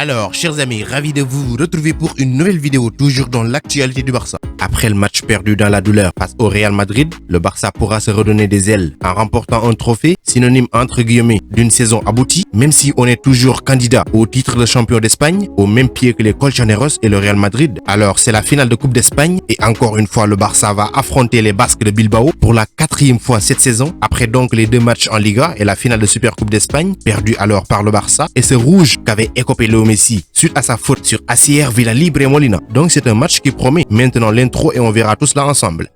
Alors, chers amis, ravi de vous retrouver pour une nouvelle vidéo, toujours dans l'actualité du Barça. Après le match perdu dans la douleur face au Real Madrid, le Barça pourra se redonner des ailes en remportant un trophée, synonyme entre guillemets d'une saison aboutie, même si on est toujours candidat au titre de champion d'Espagne, au même pied que les Colchoneros et le Real Madrid. Alors, c'est la finale de Coupe d'Espagne et encore une fois, le Barça va affronter les Basques de Bilbao pour la 4e fois cette saison, après donc les 2 matchs en Liga et la finale de Supercoupe d'Espagne, perdue alors par le Barça, et ce rouge qu'avait écopé Léo Messi suite à sa faute sur Asier Villalibre et Molina. Donc c'est un match qui promet. Maintenant l'intro et on verra tout cela ensemble.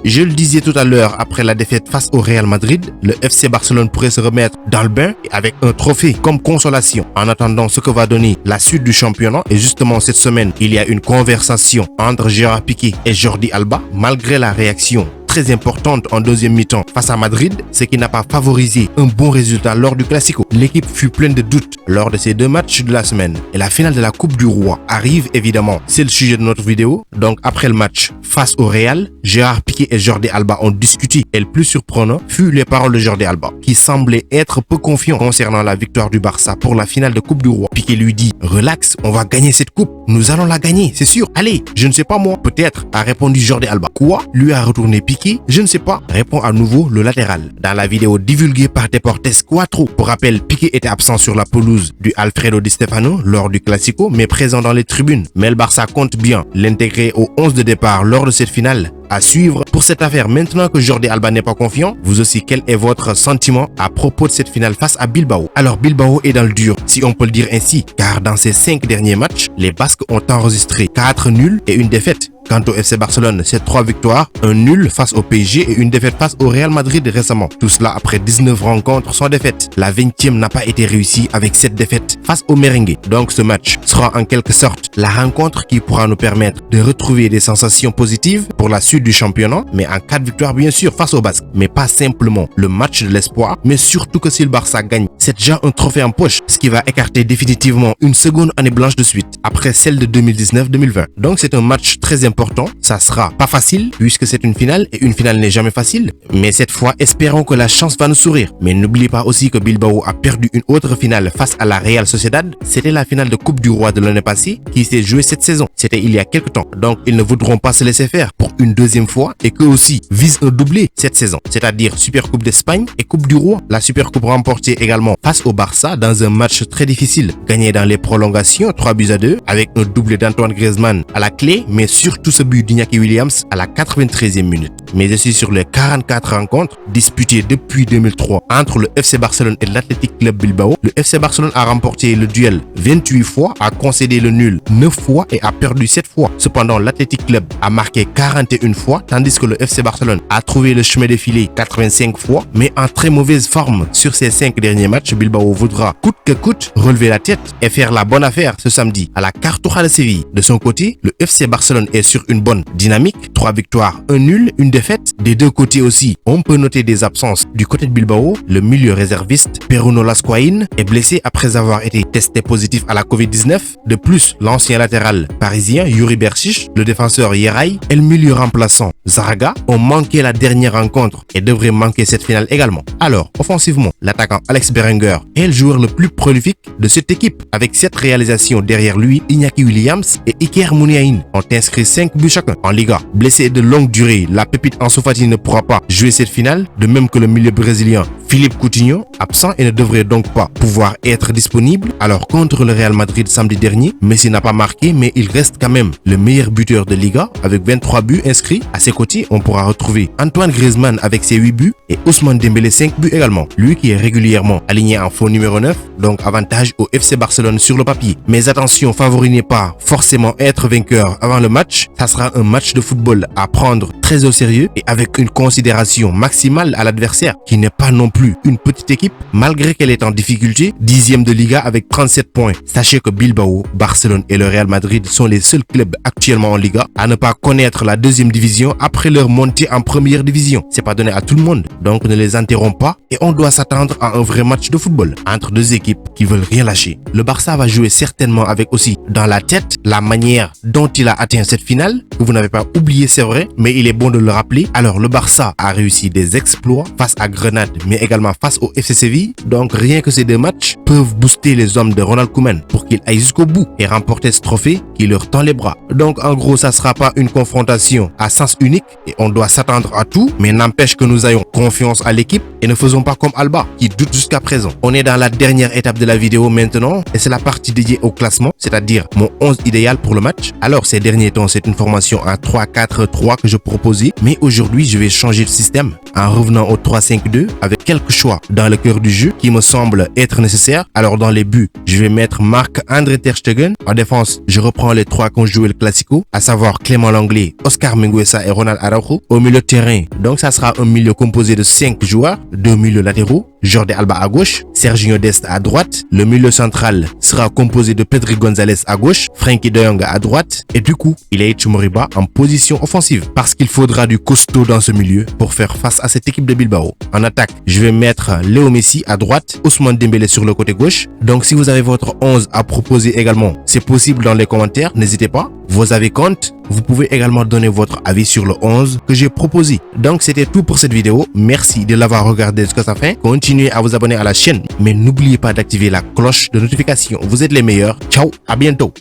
Je le disais tout à l'heure, après la défaite face au Real Madrid, le FC Barcelone pourrait se remettre dans le bain avec un trophée comme consolation. En attendant ce que va donner la suite du championnat, et justement cette semaine, il y a une conversation entre Gérard Piqué et Jordi Alba, malgré la réaction très importante en deuxième mi-temps face à Madrid, ce qui n'a pas favorisé un bon résultat lors du Classico. L'équipe fut pleine de doutes lors de ces 2 matchs de la semaine. Et la finale de la Coupe du Roi arrive évidemment. C'est le sujet de notre vidéo. Donc après le match face au Real, Gérard Piqué et Jordi Alba ont discuté. Et le plus surprenant fut les paroles de Jordi Alba, qui semblait être peu confiant concernant la victoire du Barça pour la finale de Coupe du Roi. Piqué lui dit: relax, on va gagner cette coupe. Nous allons la gagner, c'est sûr. Allez, je ne sais pas moi. Peut-être, a répondu Jordi Alba. Quoi? Lui a retourné Piqué. Je ne sais pas, répond à nouveau le latéral. Dans la vidéo divulguée par Deportes 4, pour rappel, Piqué était absent sur la pelouse du Alfredo Di Stefano lors du Classico, mais présent dans les tribunes. Mais le Barça compte bien l'intégrer au 11 de départ lors de cette finale. À suivre pour cette affaire. Maintenant que Jordi Alba n'est pas confiant, vous aussi, quel est votre sentiment à propos de cette finale face à Bilbao? Alors Bilbao est dans le dur, si on peut le dire ainsi, car dans ces 5 derniers matchs, les Basques ont enregistré 4 nuls et une défaite. Quant au FC Barcelone, c'est 3 victoires, un nul face au PSG et une défaite face au Real Madrid récemment. Tout cela après 19 rencontres sans défaite. La 20e n'a pas été réussie avec cette défaite face au Merengue. Donc ce match sera en quelque sorte la rencontre qui pourra nous permettre de retrouver des sensations positives pour la suite du championnat, mais en cas de victoire bien sûr face aux Basques. Mais pas simplement le match de l'espoir, mais surtout que si le Barça gagne, c'est déjà un trophée en poche, ce qui va écarter définitivement une seconde année blanche de suite, après celle de 2019-2020. Donc c'est un match très important. Ça sera pas facile puisque c'est une finale et une finale n'est jamais facile. Mais cette fois, espérons que la chance va nous sourire. Mais n'oubliez pas aussi que Bilbao a perdu une autre finale face à la Real Sociedad. C'était la finale de Coupe du Roi de l'année passée qui s'est jouée cette saison. C'était il y a quelques temps. Donc ils ne voudront pas se laisser faire pour une deuxième fois et qu'eux aussi visent un doublé cette saison. C'est-à-dire Supercoupe d'Espagne et Coupe du Roi. La Supercoupe remportée également face au Barça dans un match très difficile. Gagné dans les prolongations 3-2 avec un doublé d'Antoine Griezmann à la clé, mais surtout ce but d'Iñaki Williams à la 93e minute. Mais aussi sur les 44 rencontres disputées depuis 2003 entre le FC Barcelone et l'Athletic Club Bilbao, le FC Barcelone a remporté le duel 28 fois, a concédé le nul 9 fois et a perdu 7 fois. Cependant, l'Athletic Club a marqué 41 fois, tandis que le FC Barcelone a trouvé le chemin des filets 85 fois, mais en très mauvaise forme. Sur ces 5 derniers matchs, Bilbao voudra coûte que coûte relever la tête et faire la bonne affaire ce samedi à la Cartuja de Séville. De son côté, le FC Barcelone est sur une bonne dynamique, 3 victoires, 1 nul, une défaite. Des deux côtés aussi, on peut noter des absences. Du côté de Bilbao, le milieu réserviste Peruno Lascoain est blessé après avoir été testé positif à la Covid-19. De plus, l'ancien latéral parisien Yuri Berchiche, le défenseur Yeray et le milieu remplaçant Zaraga ont manqué la dernière rencontre et devraient manquer cette finale également. Alors, offensivement, l'attaquant Alex Berenguer est le joueur le plus prolifique de cette équipe. Avec 7 réalisations derrière lui, Iñaki Williams et Iker Muniain ont inscrit 5 buts chacun. En Liga, blessé de longue durée, la pépite Ansu Fati ne pourra pas jouer cette finale, de même que le milieu brésilien Philippe Coutinho, absent et ne devrait donc pas pouvoir être disponible. Alors contre le Real Madrid samedi dernier, Messi n'a pas marqué, mais il reste quand même le meilleur buteur de Liga avec 23 buts inscrits. À ses côtés, on pourra retrouver Antoine Griezmann avec ses 8 buts et Ousmane Dembélé 5 buts également. Lui qui est régulièrement aligné en faux numéro 9, donc avantage au FC Barcelone sur le papier. Mais attention, favori n'est pas forcément être vainqueur avant le match. Ça sera un match de football à prendre très au sérieux et avec une considération maximale à l'adversaire qui n'est pas non plus une petite équipe, malgré qu'elle est en difficulté, 10e de Liga avec 37 points. Sachez que Bilbao, Barcelone et le Real Madrid sont les seuls clubs actuellement en Liga à ne pas connaître la deuxième division après leur montée en première division. C'est pas donné à tout le monde, donc ne les interromps pas et on doit s'attendre à un vrai match de football entre deux équipes qui veulent rien lâcher. Le Barça va jouer certainement avec aussi dans la tête la manière dont il a atteint cette finale, que vous n'avez pas oublié, c'est vrai, mais il est bon de le rappeler. Alors le Barça a réussi des exploits face à Grenade, mais également face au FC Séville. Donc rien que ces deux matchs peuvent booster les hommes de Ronald Koeman pour qu'ils aillent jusqu'au bout et remporter ce trophée qui leur tend les bras. Donc en gros, ça sera pas une confrontation à sens unique et on doit s'attendre à tout, mais n'empêche que nous ayons confiance à l'équipe et ne faisons pas comme Alba qui doute jusqu'à présent. On est dans la dernière étape de la vidéo maintenant et c'est la partie dédiée au classement, c'est-à-dire mon 11 idéal pour le match. Alors ces derniers temps, c'est une formation à 3-4-3 que je proposais, mais aujourd'hui je vais changer de système en revenant au 3-5-2 avec quelques choix dans le cœur du jeu qui me semblent être nécessaires. Alors dans les buts, je vais mettre Marc-André Ter Stegen. En défense, je reprends les trois qui ont joué le Classico, à savoir Clément Lenglet, Oscar Mingueza et Ronald Araujo. Au milieu de terrain, donc ça sera un milieu composé de 5 joueurs, 2 milieux latéraux, Jordi Alba à gauche, Serginho Dest à droite. Le milieu central sera composé de Pedri González à gauche, Frenkie de Jong à droite et du coup, Ilaicho Moriba en position offensive parce qu'il faudra du costaud dans ce milieu pour faire face à cette équipe de Bilbao. En attaque, je vais mettre Léo Messi à droite, Ousmane Dembélé sur le côté gauche. Donc si vous avez votre 11 à proposer également, c'est possible dans les commentaires, n'hésitez pas. Vos avis comptent. Vous pouvez également donner votre avis sur le 11 que j'ai proposé. Donc c'était tout pour cette vidéo. Merci de l'avoir regardé jusqu'à sa fin. Continuez à vous abonner à la chaîne, mais n'oubliez pas d'activer la cloche de notification. Vous êtes les meilleurs. Ciao, à bientôt.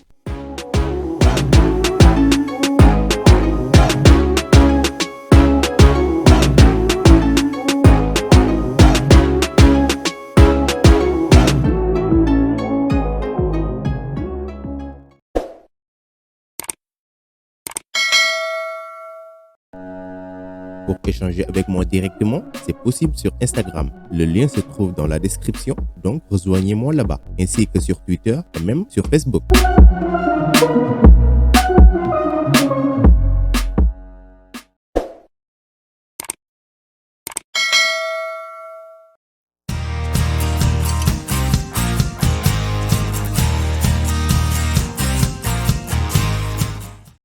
Pour échanger avec moi directement, c'est possible sur Instagram. Le lien se trouve dans la description, donc rejoignez-moi là-bas, ainsi que sur Twitter et même sur Facebook.